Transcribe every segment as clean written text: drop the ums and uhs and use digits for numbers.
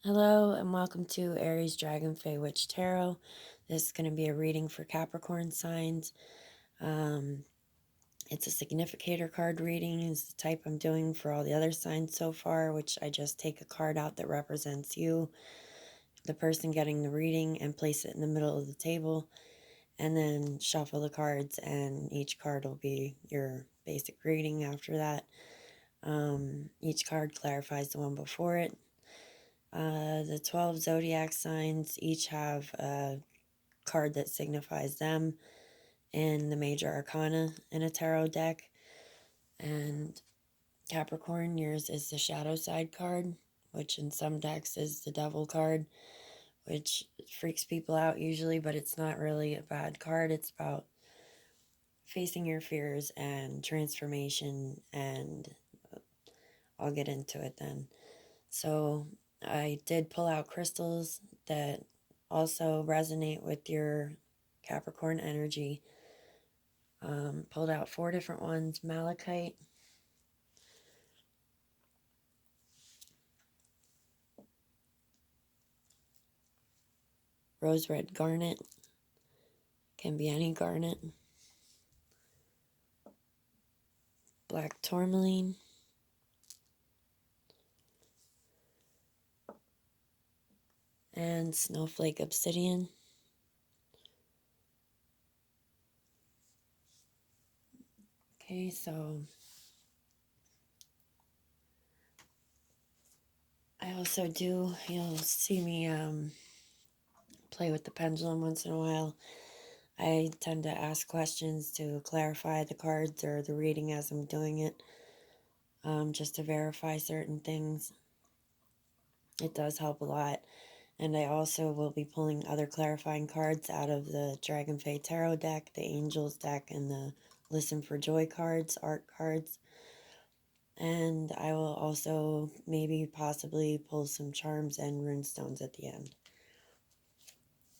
Hello and welcome to Aries Dragonfae Witch Tarot. This is going to be a reading for Capricorn signs. It's a significator card reading is the type I'm doing for all the other signs so far, which I just take a card out that represents you, the person getting the reading, and place it in the middle of the table, and then shuffle the cards, and each card will be your basic reading after that. Each card clarifies the one before it. The 12 zodiac signs each have a card that signifies them in the major arcana in a tarot deck. And Capricorn, yours is the shadow side card, which in some decks is the devil card, which freaks people out usually, but it's not really a bad card. It's about facing your fears and transformation, and I'll get into it then. So I did pull out crystals that also resonate with your Capricorn energy. Pulled out 4 different ones: malachite, rose red garnet, can be any garnet, black tourmaline, and snowflake obsidian. Okay, so I also you'll see me play with the pendulum once in a while. I tend to ask questions to clarify the cards or the reading as I'm doing it, just to verify certain things. It does help a lot. And I also will be pulling other clarifying cards out of the Dragonfae Tarot deck, the Angels deck, and the Listen for Joy cards, art cards. And I will also maybe possibly pull some charms and runestones at the end.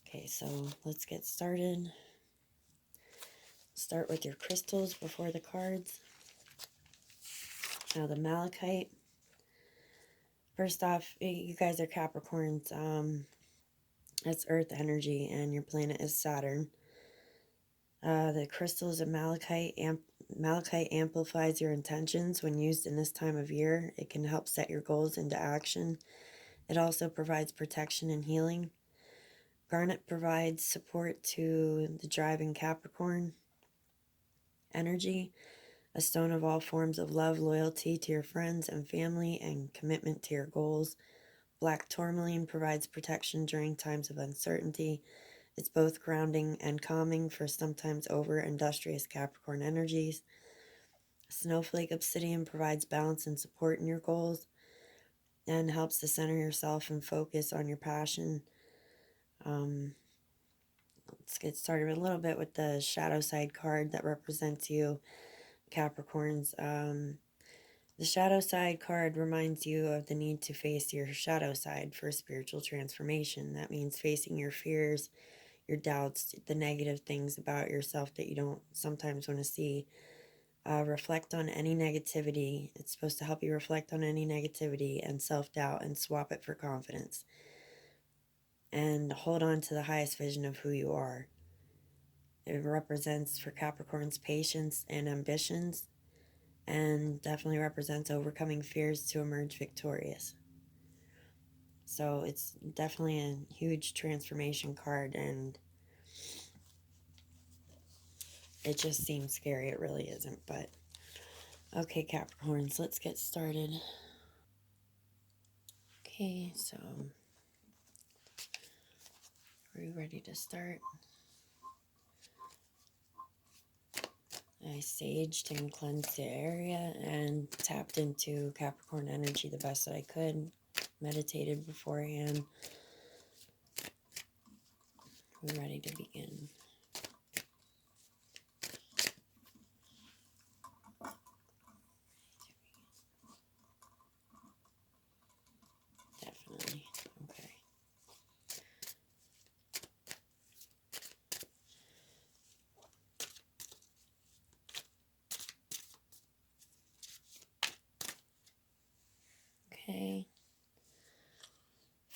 Okay, so let's get started. Start with your crystals before the cards. Now the malachite. First off, you guys are Capricorns. It's Earth energy, and your planet is Saturn. The crystals of malachite amplifies your intentions when used in this time of year. It can help set your goals into action. It also provides protection and healing. Garnet provides support to the driving Capricorn energy, a stone of all forms of love, loyalty to your friends and family, and commitment to your goals. Black tourmaline provides protection during times of uncertainty. It's both grounding and calming for sometimes over-industrious Capricorn energies. Snowflake obsidian provides balance and support in your goals and helps to center yourself and focus on your passion. Let's get started a little bit with the shadow side card that represents you, Capricorns. The shadow side card reminds you of the need to face your shadow side for spiritual transformation. That means facing your fears, your doubts, the negative things about yourself that you don't sometimes want to see. Reflect on any negativity. It's supposed to help you reflect on any negativity and self-doubt and swap it for confidence. And hold on to the highest vision of who you are. It represents for Capricorn's patience and ambitions, and definitely represents overcoming fears to emerge victorious. So it's definitely a huge transformation card, and it just seems scary. It really isn't, but okay, Capricorns, let's get started. Okay, so are you ready to start? I saged and cleansed the area and tapped into Capricorn energy the best that I could. Meditated beforehand. We're ready to begin. Definitely. Okay. Okay.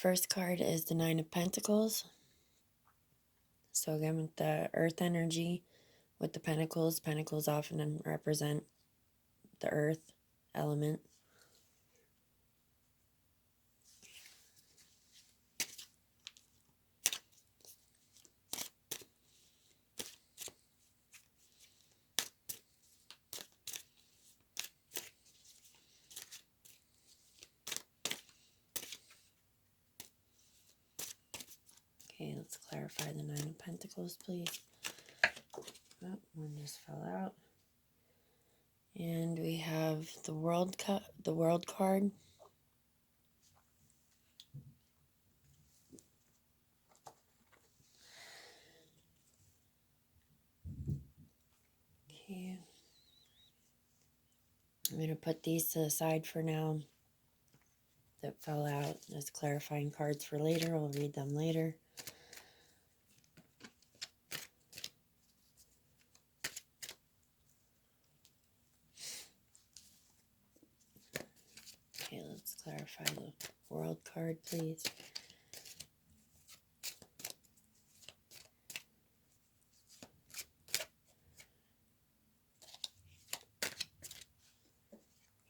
First card is the Nine of Pentacles. So again, with the earth energy, with the pentacles, pentacles often represent the earth element. Okay, let's clarify the Nine of Pentacles, please. Oh, one just fell out. And we have the World card. Okay. I'm going to put these to the side for now that fell out as clarifying cards for later. We'll read them later. Okay, let's clarify the World card, please.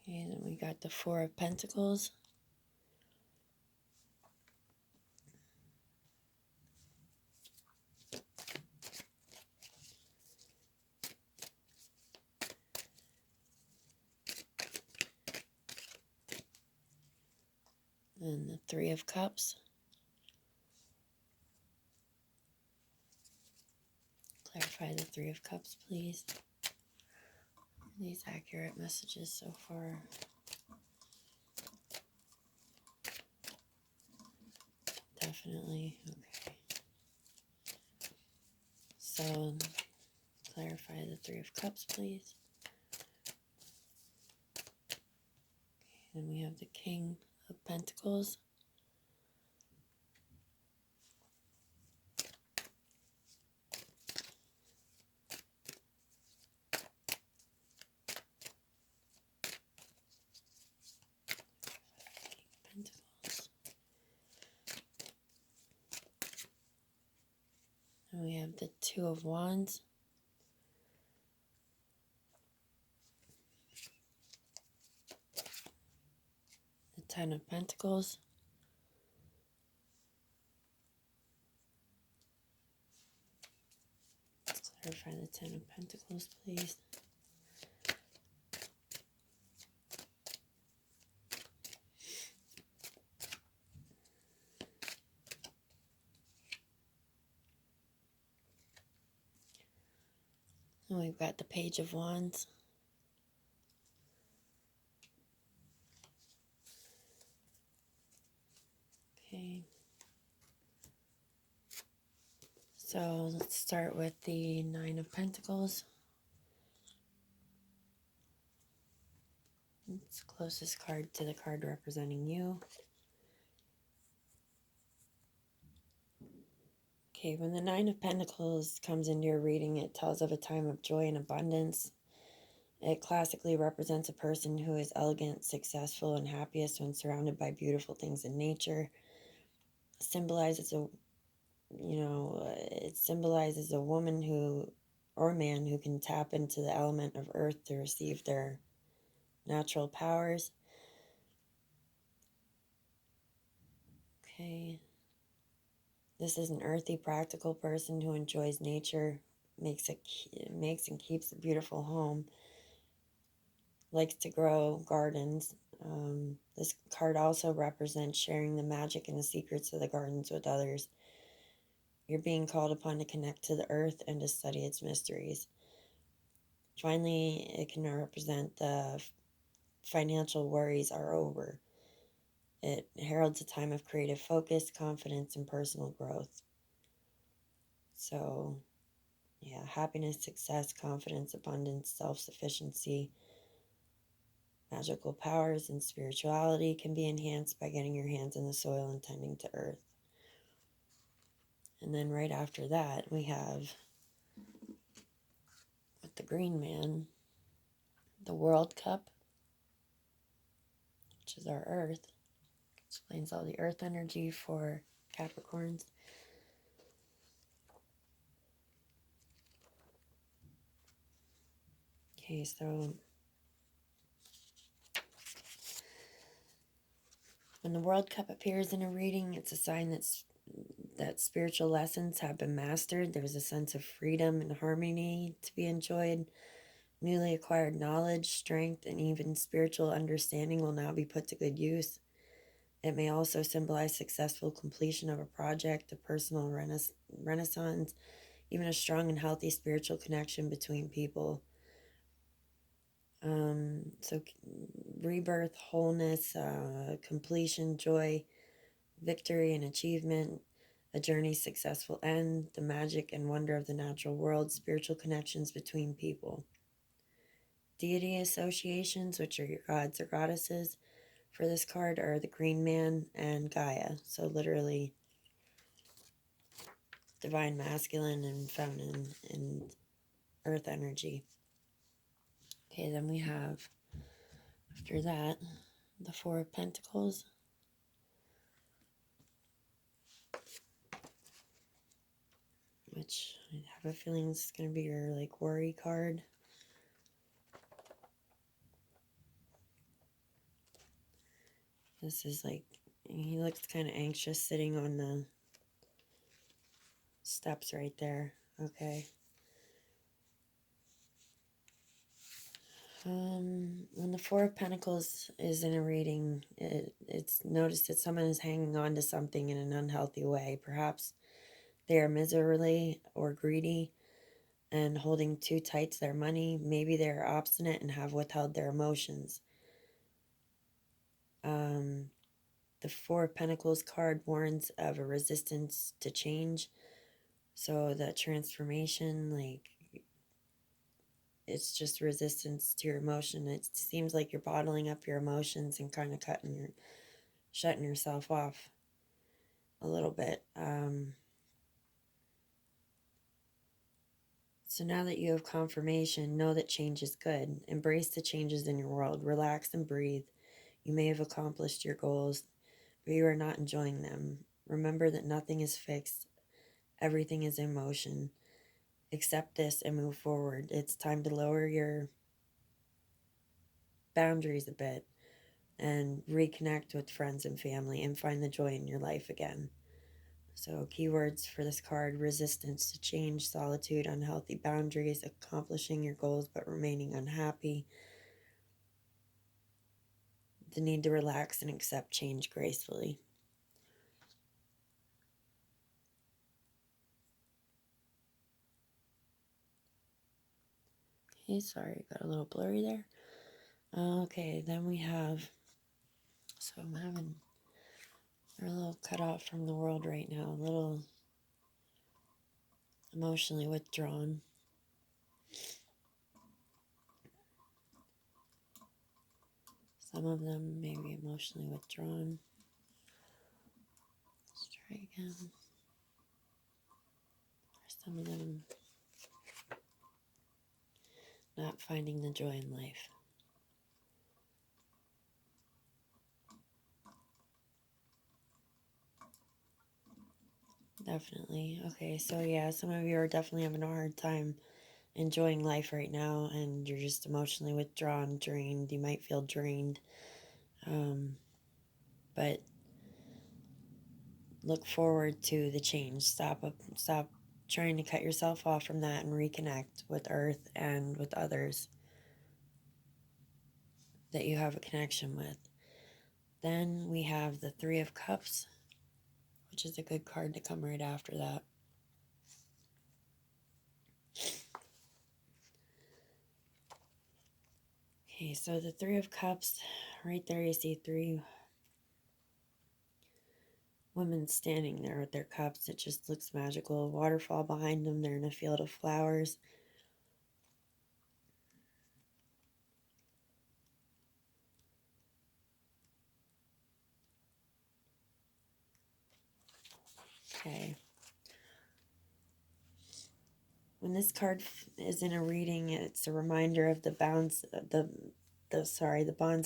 Okay, then we got the Four of Pentacles. And the Three of Cups. Clarify the Three of Cups, please. These accurate messages so far. Definitely. Okay. So, clarify the Three of Cups, please. Okay, then we have the King of Pentacles. Pentacles. And we have the Two of Wands. The Ten of Pentacles. Let's clarify the Ten of Pentacles, please. And we've got the Page of Wands. Okay. So let's start with the Nine of Pentacles. It's the closest card to the card representing you. Okay, when the Nine of Pentacles comes into your reading, it tells of a time of joy and abundance. It classically represents a person who is elegant, successful, and happiest when surrounded by beautiful things in nature. It symbolizes a woman who, or man who can tap into the element of earth to receive their natural powers. Okay. This is an earthy, practical person who enjoys nature, makes and keeps a beautiful home, likes to grow gardens. This card also represents sharing the magic and the secrets of the gardens with others. You're being called upon to connect to the earth and to study its mysteries. Finally, it can represent the financial worries are over. It heralds a time of creative focus, confidence, and personal growth. So, yeah, happiness, success, confidence, abundance, self-sufficiency, magical powers, and spirituality can be enhanced by getting your hands in the soil and tending to earth. And then right after that, we have, with the green man, the World Cup, which is our earth. Explains all the earth energy for Capricorns. Okay, so when the World Cup appears in a reading, it's a sign that spiritual lessons have been mastered. There's a sense of freedom and harmony to be enjoyed. Newly acquired knowledge, strength, and even spiritual understanding will now be put to good use. It may also symbolize successful completion of a project, a personal renaissance, even a strong and healthy spiritual connection between people. So rebirth, wholeness, completion, joy, victory, and achievement, a journey's successful end, the magic and wonder of the natural world, spiritual connections between people. Deity associations, which are your gods or goddesses for this card, are the Green Man and Gaia. So literally divine masculine and feminine and earth energy. Okay, then we have, after that, the Four of Pentacles, which I have a feeling is going to be your like worry card. This is like, he looks kind of anxious sitting on the steps right there. Okay. When the Four of Pentacles is in a reading, it's noticed that someone is hanging on to something in an unhealthy way. Perhaps they are miserly or greedy and holding too tight to their money. Maybe they're obstinate and have withheld their emotions. The Four of Pentacles card warns of a resistance to change. So that transformation, like, it's just resistance to your emotion. It seems like you're bottling up your emotions and kind of shutting yourself off a little bit. So now that you have confirmation, know that change is good. Embrace the changes in your world. Relax and breathe. You may have accomplished your goals, but you are not enjoying them. Remember that nothing is fixed. Everything is in motion. Accept this and move forward. It's time to lower your boundaries a bit and reconnect with friends and family and find the joy in your life again. So keywords for this card: resistance to change, solitude, unhealthy boundaries, accomplishing your goals but remaining unhappy, the need to relax and accept change gracefully. Okay, sorry, got a little blurry there. Okay, then we have, so I'm having, they're a little cut off from the world right now, a little emotionally withdrawn. Some of them may be emotionally withdrawn. Let's try again. For some of them, not finding the joy in life. Definitely. Okay, so yeah, some of you are definitely having a hard time enjoying life right now, and you're just emotionally withdrawn, drained. You might feel drained. But look forward to the change. Stop trying to cut yourself off from that and reconnect with Earth and with others that you have a connection with. Then we have the Three of Cups, which is a good card to come right after that. Okay, so the Three of Cups, right there you see three women standing there with their cups. It just looks magical. A waterfall behind them. They're in a field of flowers. Okay. When this card is in a reading, it's a reminder of the bonds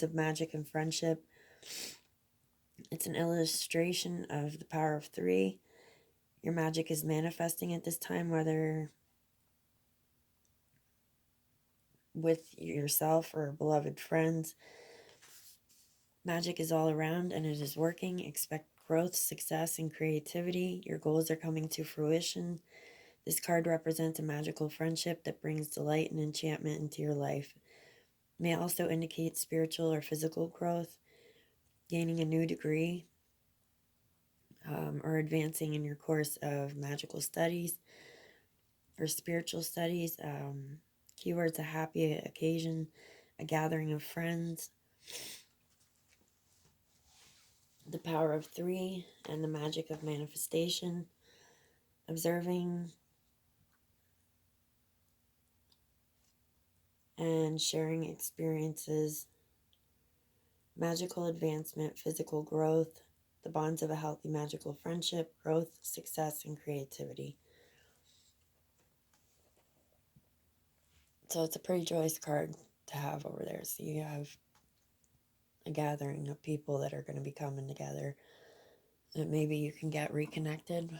of magic and friendship. It's an illustration of the power of 3. Your magic is manifesting at this time, whether with yourself or beloved friends. Magic is all around and it is working. Expect growth, success, and creativity. Your goals are coming to fruition. This card represents a magical friendship that brings delight and enchantment into your life. It may also indicate spiritual or physical growth, gaining a new degree, or advancing in your course of magical studies or spiritual studies. Keywords: a happy occasion, a gathering of friends, the power of 3, and the magic of manifestation. Observing and sharing experiences, magical advancement, physical growth, the bonds of a healthy magical friendship, growth, success, and creativity. So it's a pretty joyous card to have over there. So you have a gathering of people that are going to be coming together, that maybe you can get reconnected.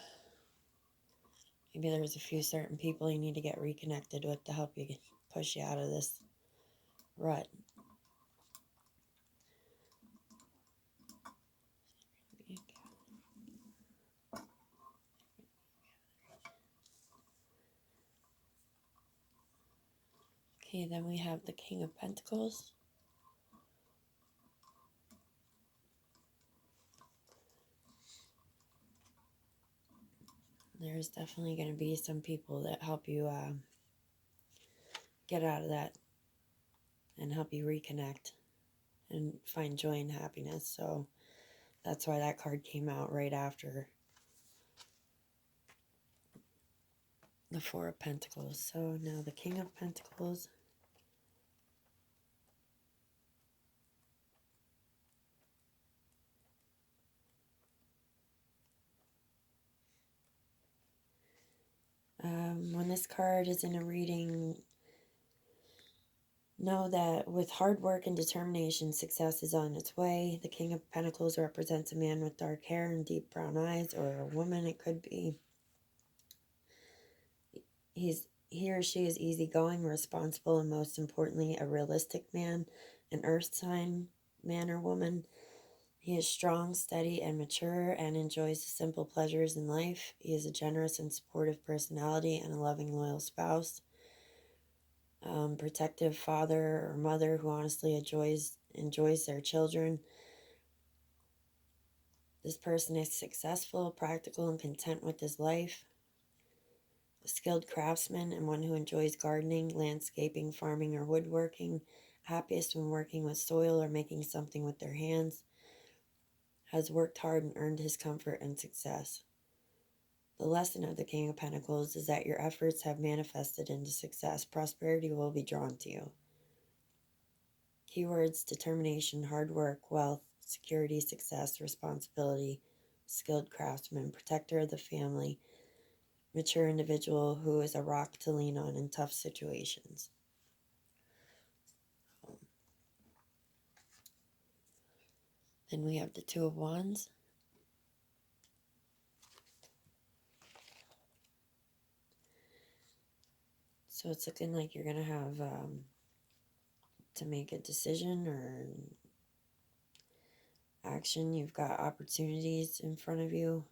Maybe there's a few certain people you need to get reconnected with to help you push you out of this rut. Okay, then we have the King of Pentacles. There's definitely going to be some people that help you get out of that and help you reconnect and find joy and happiness. So that's why that card came out right after the Four of Pentacles. So now the King of Pentacles. When this card is in a reading, know that with hard work and determination, success is on its way. The King of Pentacles represents a man with dark hair and deep brown eyes, or a woman, it could be. He or she is easygoing, responsible, and most importantly, a realistic man, an earth sign man or woman. He is strong, steady, and mature, and enjoys the simple pleasures in life. He is a generous and supportive personality and a loving, loyal spouse. Protective father or mother who honestly enjoys their children. This person is successful, practical, and content with his life. A skilled craftsman and one who enjoys gardening, landscaping, farming, or woodworking. Happiest when working with soil or making something with their hands. Has worked hard and earned his comfort and success. The lesson of the King of Pentacles is that your efforts have manifested into success. Prosperity will be drawn to you. Keywords: determination, hard work, wealth, security, success, responsibility, skilled craftsman, protector of the family, mature individual who is a rock to lean on in tough situations. Then we have the Two of Wands. So it's looking like you're going to have to make a decision or action. You've got opportunities in front of you.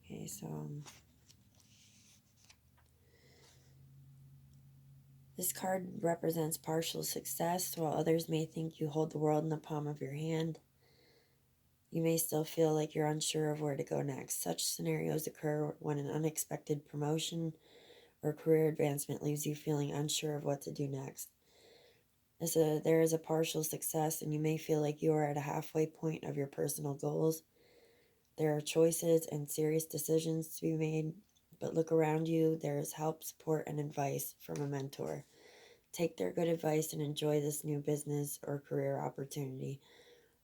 Okay, so this card represents partial success. While others may think you hold the world in the palm of your hand, you may still feel like you're unsure of where to go next. Such scenarios occur when an unexpected promotion or career advancement leaves you feeling unsure of what to do next. There is a partial success, and you may feel like you are at a halfway point of your personal goals. There are choices and serious decisions to be made, but look around you. There is help, support, and advice from a mentor. Take their good advice and enjoy this new business or career opportunity.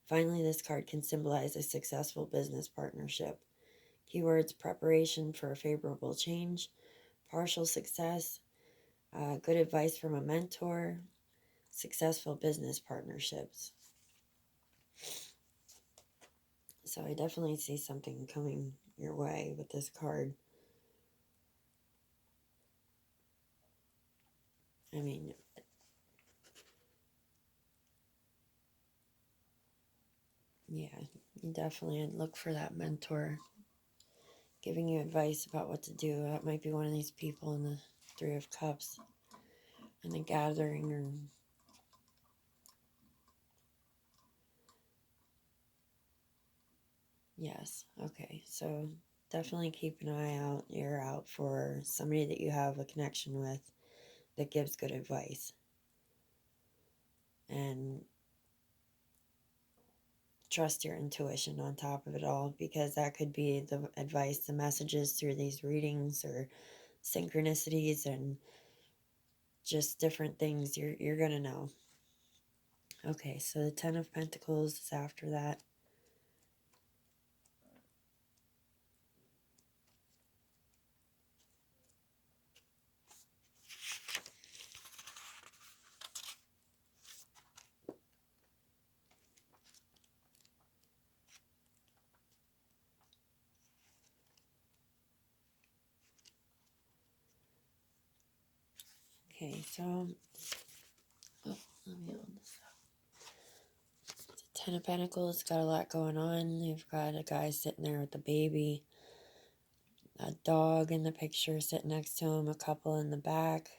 Finally, this card can symbolize a successful business partnership. Keywords: preparation for a favorable change, partial success, Good advice from a mentor. Successful business partnerships. So I definitely see something coming your way with this card. I mean, yeah, you definitely look for that mentor giving you advice about what to do. That might be one of these people in the Three of Cups in a gathering or... Yes, okay. So definitely keep an ear out for somebody that you have a connection with that gives good advice. And trust your intuition on top of it all, because that could be the advice, the messages through these readings, or synchronicities and just different things you're gonna know. Okay, so the Ten of Pentacles is after that. Okay, so let me hold this up. The Ten of Pentacles got a lot going on. You've got a guy sitting there with a baby, a dog in the picture sitting next to him, a couple in the back.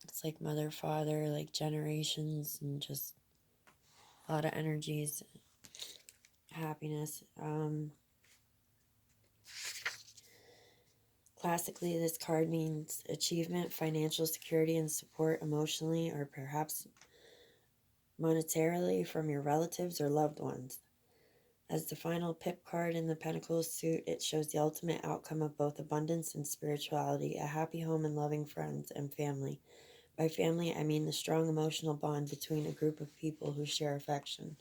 It's like mother, father, like generations, and just a lot of energies, happiness. Classically, this card means achievement, financial security, and support emotionally or perhaps monetarily from your relatives or loved ones. As the final pip card in the Pentacles suit, it shows the ultimate outcome of both abundance and spirituality, a happy home and loving friends and family. By family, I mean the strong emotional bond between a group of people who share affection.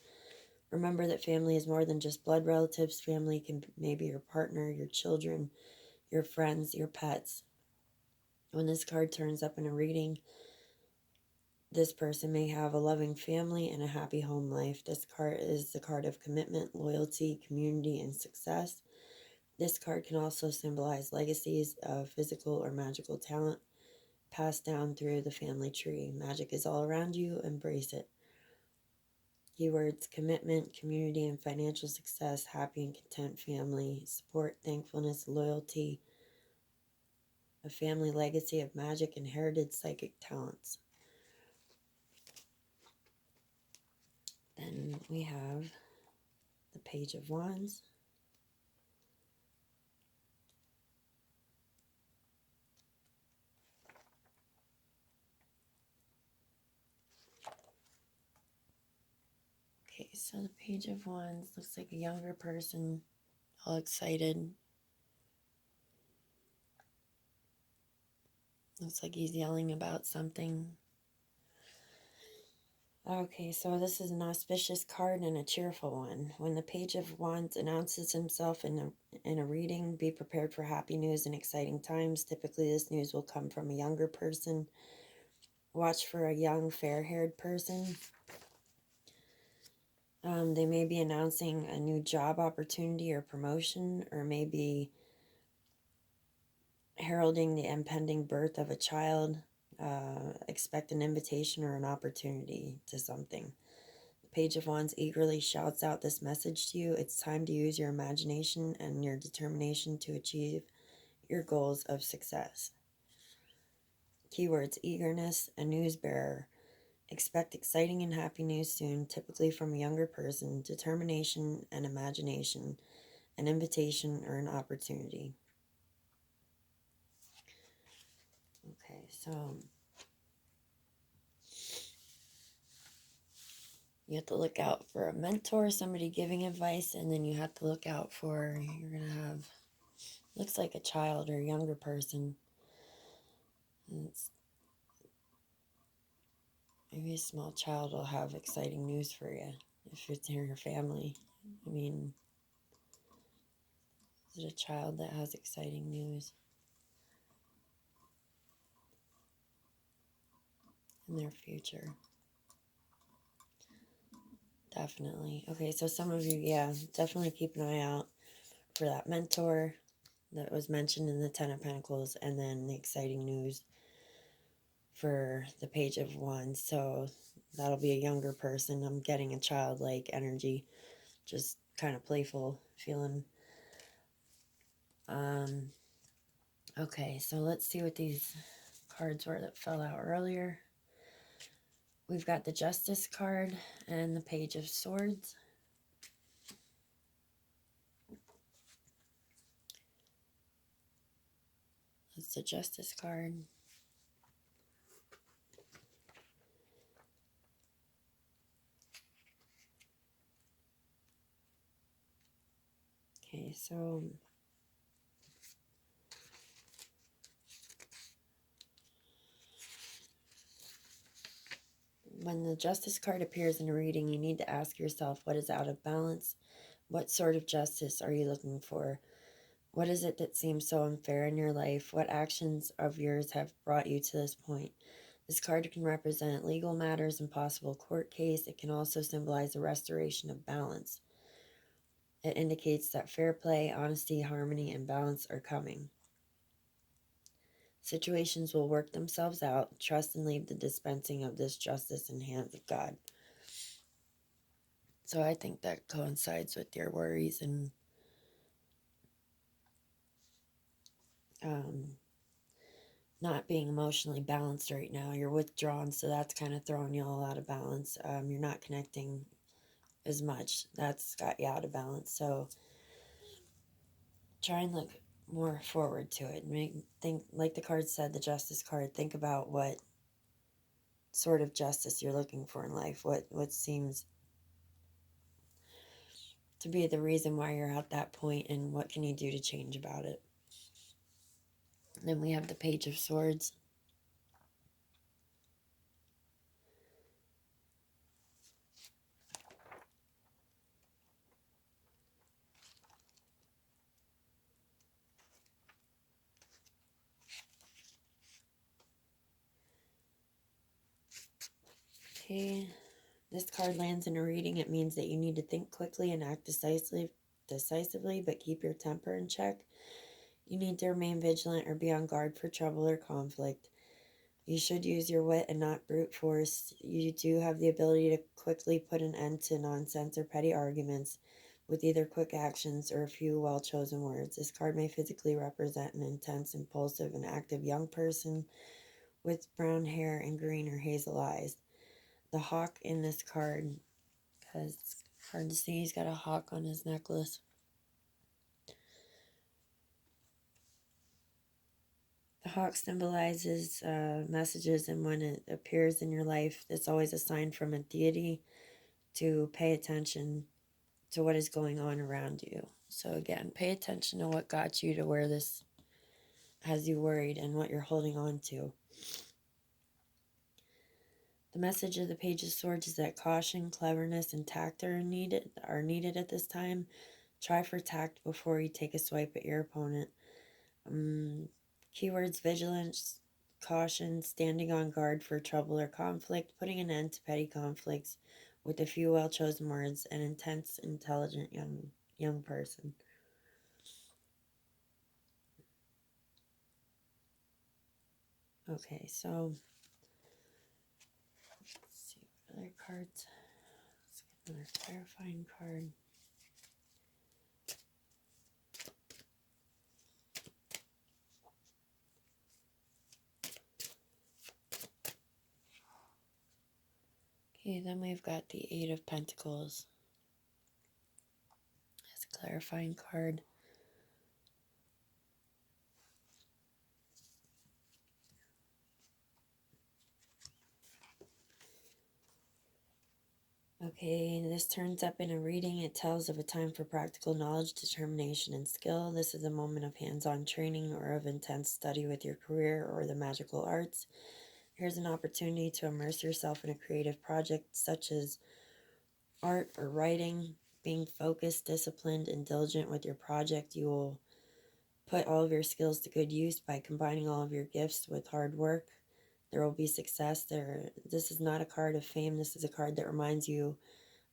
Remember that family is more than just blood relatives. Family can maybe your partner, your children, your friends, your pets. When this card turns up in a reading, this person may have a loving family and a happy home life. This card is the card of commitment, loyalty, community, and success. This card can also symbolize legacies of physical or magical talent passed down through the family tree. Magic is all around you. Embrace it. Keywords: commitment, community, and financial success, happy and content family, support, thankfulness, loyalty, a family legacy of magic, inherited psychic talents. Then we have the Page of Wands. Okay, so the Page of Wands looks like a younger person, all excited. Looks like he's yelling about something. Okay, so this is an auspicious card and a cheerful one. When the Page of Wands announces himself in a reading, be prepared for happy news and exciting times. Typically, this news will come from a younger person. Watch for a young, fair-haired person. They may be announcing a new job opportunity or promotion, or maybe heralding the impending birth of a child. Expect an invitation or an opportunity to something. The Page of Wands eagerly shouts out this message to you. It's time to use your imagination and your determination to achieve your goals of success. Keywords: eagerness, a news bearer. Expect exciting and happy news soon, typically from a younger person. Determination and imagination, an invitation or an opportunity. Okay, so you have to look out for a mentor, somebody giving advice, and then you have to look out for, you're going to have, looks like a child or a younger person. It's, maybe a small child will have exciting news for you if it's in your family. I mean, is it a child that has exciting news? in their future. Definitely. Okay, so some of you, yeah, definitely keep an eye out for that mentor that was mentioned in the Ten of Pentacles, and then the exciting news for the Page of Wands. So that'll be a younger person. I'm getting a childlike energy, just kind of playful feeling. Okay, so let's see what these cards were that fell out earlier. We've got the Justice card and the Page of Swords. That's the Justice card. Okay, so when the Justice card appears in a reading, you need to ask yourself, what is out of balance? What sort of justice are you looking for? What is it that seems so unfair in your life? What actions of yours have brought you to this point? This card can represent legal matters and possible court case. It can also symbolize a restoration of balance. It indicates that fair play, honesty, harmony, and balance are coming. Situations will work themselves out. Trust and leave the dispensing of this justice in the hands of God. So I think that coincides with your worries and not being emotionally balanced right now. You're withdrawn, so that's kind of throwing you all out of balance. You're not connecting as much. That's got you out of balance. So try and look more forward to it. Think, like the card said, the Justice card, think about what sort of justice you're looking for in life. What seems to be the reason why you're at that point, and what can you do to change about it. And then we have the Page of Swords. Okay, this card lands in a reading. It means that you need to think quickly and act decisively, but keep your temper in check. You need to remain vigilant or be on guard for trouble or conflict. You should use your wit and not brute force. You do have the ability to quickly put an end to nonsense or petty arguments with either quick actions or a few well-chosen words. This card may physically represent an intense, impulsive, and active young person with brown hair and green or hazel eyes. The hawk in this card, because it's hard to see, he's got a hawk on his necklace. The hawk symbolizes messages, and when it appears in your life, it's always a sign from a deity to pay attention to what is going on around you. So again, pay attention to what got you to where this has you worried and what you're holding on to. The message of the Page of Swords is that caution, cleverness, and tact are needed at this time. Try for tact before you take a swipe at your opponent. Keywords: vigilance, caution, standing on guard for trouble or conflict, putting an end to petty conflicts with a few well-chosen words, an intense, intelligent young person. Okay, so let's see what other cards. Let's get another clarifying card. Okay, then we've got the Eight of Pentacles. That's a clarifying card. Okay, this turns up in a reading. It tells of a time for practical knowledge, determination, and skill. This is a moment of hands-on training or of intense study with your career or the magical arts. Here's an opportunity to immerse yourself in a creative project such as art or writing. Being focused, disciplined, and diligent with your project, you will put all of your skills to good use by combining all of your gifts with hard work. There will be success there. This is not a card of fame. This is a card that reminds you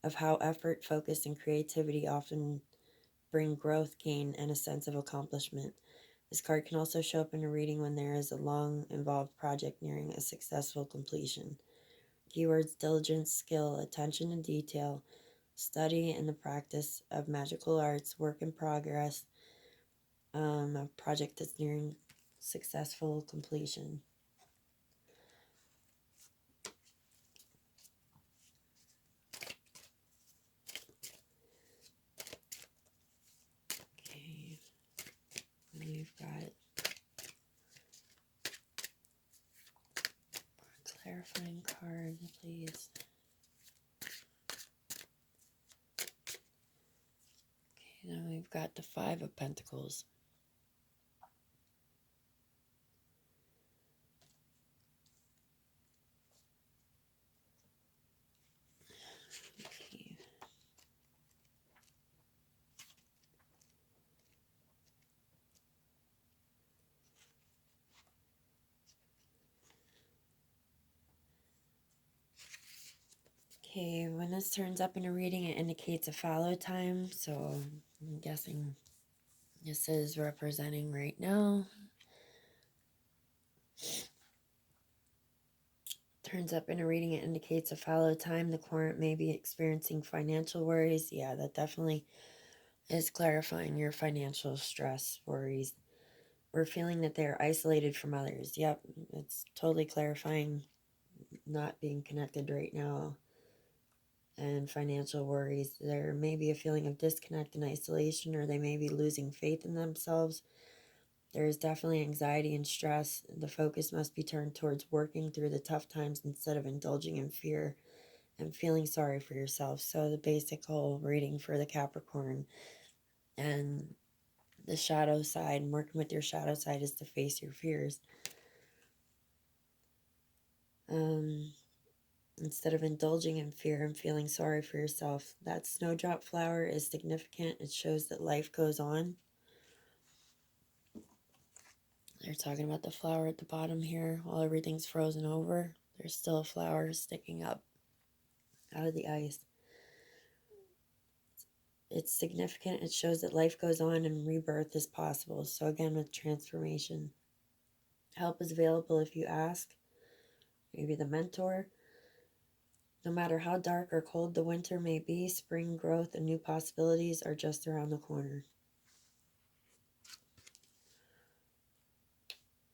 of how effort, focus, and creativity often bring growth, gain, and a sense of accomplishment. This card can also show up in a reading when there is a long, involved project nearing a successful completion. Keywords: diligence, skill, attention to detail, study, and the practice of magical arts, work in progress, a project that's nearing successful completion. Okay, and we've got a clarifying card, please. Okay, then we've got the Five of Pentacles. Okay. Okay, when this turns up in a reading, it indicates a fallow time, so I'm guessing this is representing right now. Turns up in a reading, it indicates a fallow time. The client may be experiencing financial worries. Yeah, that definitely is clarifying your financial stress, worries. We're feeling that they're isolated from others. Yep, it's totally clarifying not being connected right now and financial worries. There may be a feeling of disconnect and isolation, or they may be losing faith in themselves. There is definitely anxiety and stress. The focus must be turned towards working through the tough times instead of indulging in fear and feeling sorry for yourself. So the basic whole reading for the Capricorn and the shadow side, and working with your shadow side, is to face your fears. Instead of indulging in fear and feeling sorry for yourself. That snowdrop flower is significant. It shows that life goes on. They're talking about the flower at the bottom here. While everything's frozen over, there's still a flower sticking up out of the ice. It's significant. It shows that life goes on and rebirth is possible. So again, with transformation, help is available if you ask. Maybe the mentor. No matter how dark or cold the winter may be, spring growth and new possibilities are just around the corner.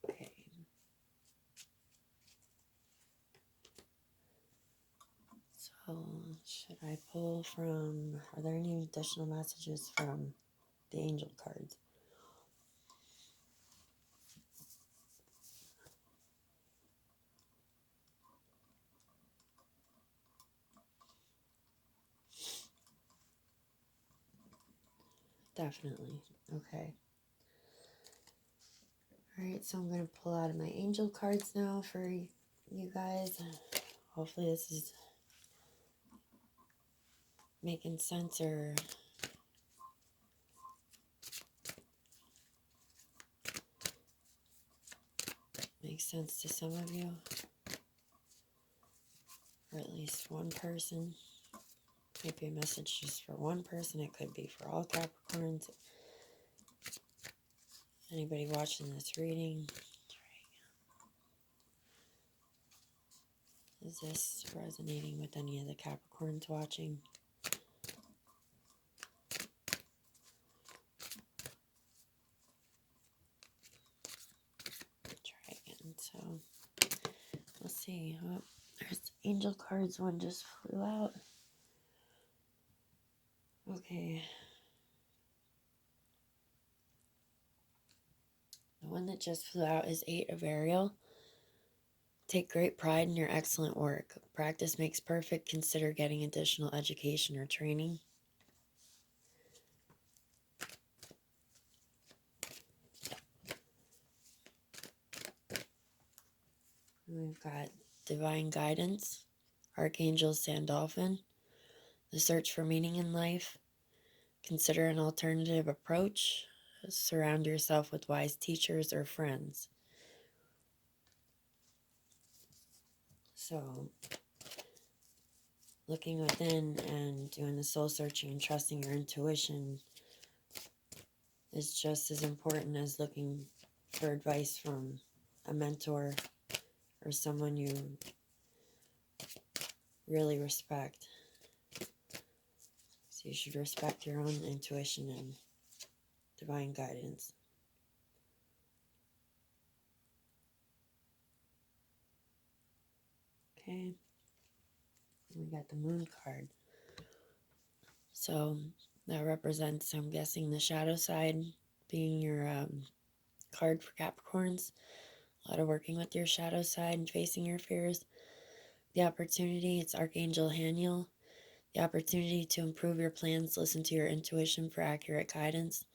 Okay. So, should I pull from, are there any additional messages from the angel cards? Definitely. Okay. Alright, so I'm going to pull out of my angel cards now for you guys. Hopefully this is making sense or makes sense to some of you. Or at least one person. Maybe a message just for one person. It could be for all Capricorns. Anybody watching this reading? Is this resonating with any of the Capricorns watching? Try again. So, let's see. Oh, there's angel cards. One just flew out. Okay. The one that just flew out is 8 of Ariel. Take great pride in your excellent work. Practice makes perfect. Consider getting additional education or training. We've got divine guidance, Archangel Sandalphon, the search for meaning in life. Consider an alternative approach. Surround yourself with wise teachers or friends. So looking within and doing the soul searching and trusting your intuition is just as important as looking for advice from a mentor or someone you really respect. So you should respect your own intuition and divine guidance. Okay, we got the moon card. So that represents, I'm guessing, the shadow side being your card for Capricorns. A lot of working with your shadow side and facing your fears. The opportunity, it's Archangel Haniel. The opportunity to improve your plans, listen to your intuition for accurate guidance,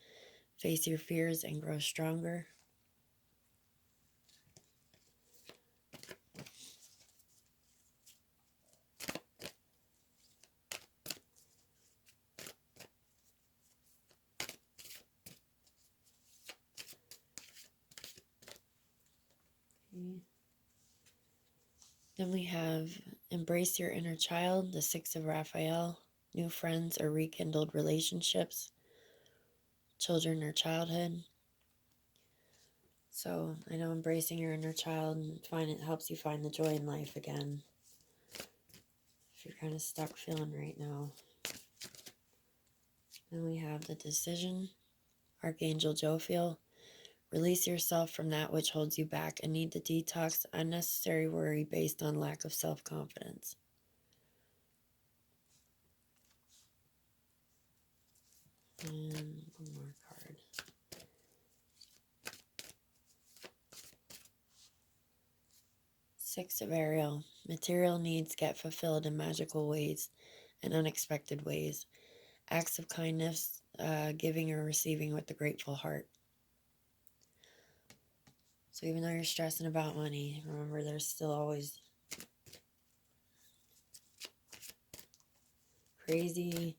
face your fears, and grow stronger. Okay. Then we have embrace your inner child, the Six of Raphael, new friends or rekindled relationships, children or childhood. So I know embracing your inner child and find it helps you find the joy in life again. If you're kind of stuck feeling right now. Then we have the decision, Archangel Jophiel. Release yourself from that which holds you back and need to detox unnecessary worry based on lack of self-confidence. And one more card. Six of Ariel. Material needs get fulfilled in magical ways and unexpected ways. Acts of kindness, giving or receiving with a grateful heart. So even though you're stressing about money, remember there's still always crazy,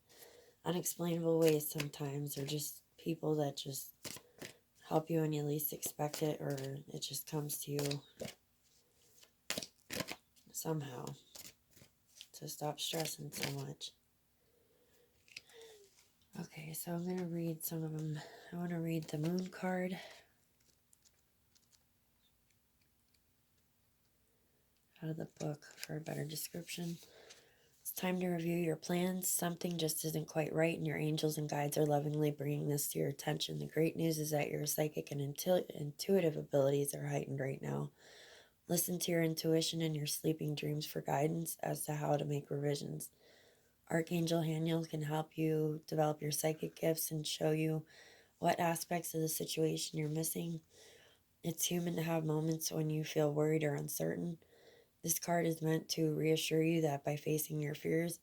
unexplainable ways sometimes, or just people that just help you when you least expect it, or it just comes to you somehow. So stop stressing so much. Okay, so I'm going to read some of them. I want to read the moon card. Out of the book for a better description. It's time to review your plans. Something just isn't quite right, and your angels and guides are lovingly bringing this to your attention. The great news is that your psychic and intuitive abilities are heightened right now. Listen to your intuition and your sleeping dreams for guidance as to how to make revisions. Archangel Haniel can help you develop your psychic gifts and show you what aspects of the situation you're missing. It's human to have moments when you feel worried or uncertain. This card is meant to reassure you that by facing your fears,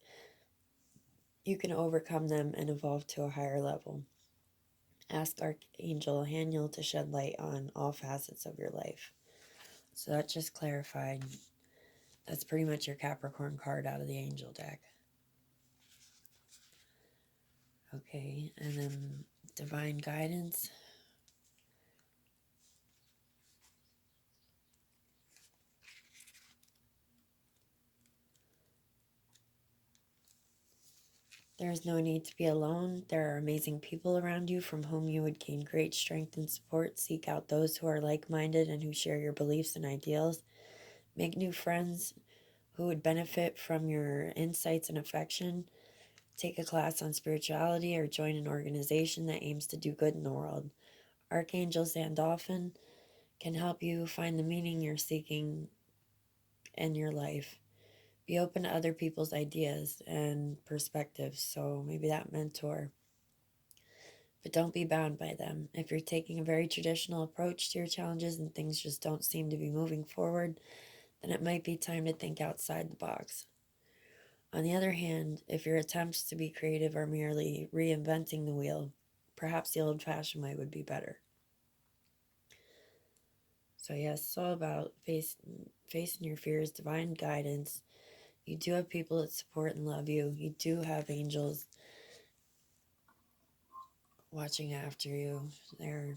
you can overcome them and evolve to a higher level. Ask Archangel Haniel to shed light on all facets of your life. So that just clarified. That's pretty much your Capricorn card out of the angel deck. Okay, and then divine guidance. There is no need to be alone. There are amazing people around you from whom you would gain great strength and support. Seek out those who are like-minded and who share your beliefs and ideals. Make new friends who would benefit from your insights and affection. Take a class on spirituality or join an organization that aims to do good in the world. Archangel Sandalphon can help you find the meaning you're seeking in your life. Be open to other people's ideas and perspectives, so maybe that mentor. But don't be bound by them. If you're taking a very traditional approach to your challenges and things just don't seem to be moving forward, then it might be time to think outside the box. On the other hand, if your attempts to be creative are merely reinventing the wheel, perhaps the old-fashioned way would be better. So yes, it's all about facing your fears, divine guidance. You do have people that support and love you. You do have angels watching after you. They're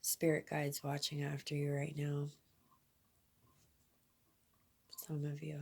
spirit guides watching after you right now. some of you.